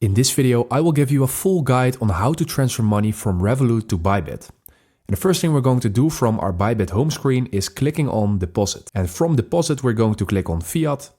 In this video, I will give you a full guide on how to transfer money from Revolut to ByBit. And the first thing we're going to do from our ByBit home screen is clicking on Deposit. And from Deposit, we're going to click on Fiat.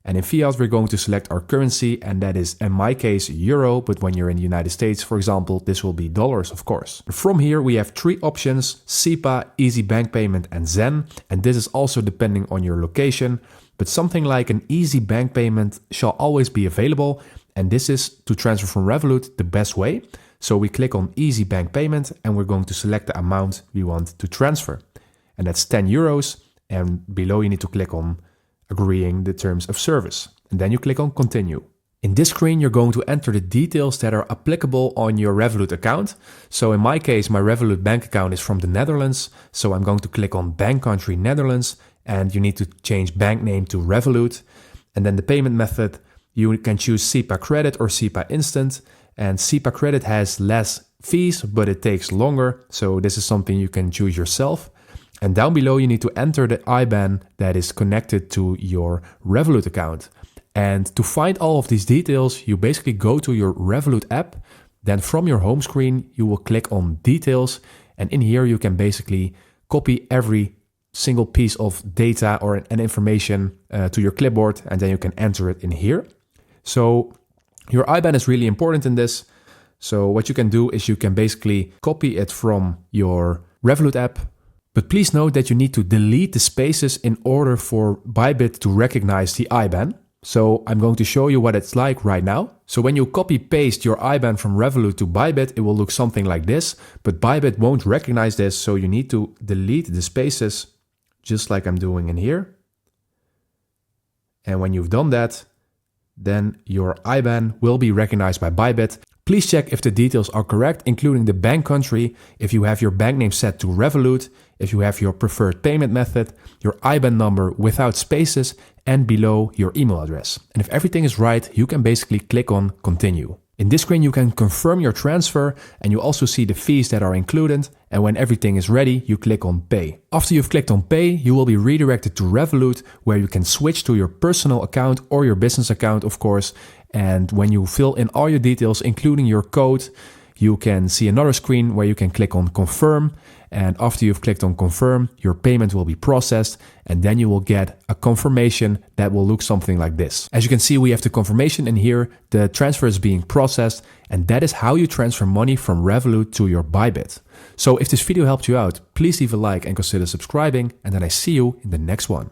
And in Fiat, we're going to select our currency, and that is, in my case, Euro, but when you're in the United States, for example, this will be dollars, of course. From here, we have three options: SEPA, Easy Bank Payment, and Zen. And this is also depending on your location, but something like an Easy Bank Payment shall always be available. And this is, to transfer from Revolut, the best way. So we click on Easy Bank Payment, and we're going to select the amount we want to transfer. And that's 10 euros. And below you need to click on agreeing the terms of service. And then you click on Continue. In this screen, you're going to enter the details that are applicable on your Revolut account. So in my case, my Revolut bank account is from the Netherlands. So I'm going to click on Bank Country Netherlands, and you need to change bank name to Revolut. And then the payment method, you can choose SEPA Credit or SEPA Instant. And SEPA Credit has less fees, but it takes longer. So this is something you can choose yourself. And down below, you need to enter the IBAN that is connected to your Revolut account. And to find all of these details, you basically go to your Revolut app. Then from your home screen, you will click on Details. And in here, you can basically copy every single piece of data or an information to your clipboard, and then you can enter it in here. So your IBAN is really important in this. So what you can do is you can basically copy it from your Revolut app. But please note that you need to delete the spaces in order for ByBit to recognize the IBAN. So I'm going to show you what it's like right now. So when you copy paste your IBAN from Revolut to ByBit, it will look something like this, but ByBit won't recognize this. So you need to delete the spaces just like I'm doing in here. And when you've done that, then your IBAN will be recognized by ByBit. Please check if the details are correct, including the bank country, if you have your bank name set to Revolut, if you have your preferred payment method, your IBAN number without spaces, and below your email address. And if everything is right, you can basically click on Continue. In this screen, you can confirm your transfer, and you also see the fees that are included. And when everything is ready, you click on Pay. After you've clicked on Pay, you will be redirected to Revolut, where you can switch to your personal account or your business account, of course. And when you fill in all your details, including your code, you can see another screen where you can click on Confirm. And after you've clicked on Confirm, your payment will be processed, and then you will get a confirmation that will look something like this. As you can see, we have the confirmation in here. The transfer is being processed, and that is how you transfer money from Revolut to your ByBit. So if this video helped you out, please leave a like and consider subscribing, and then I see you in the next one.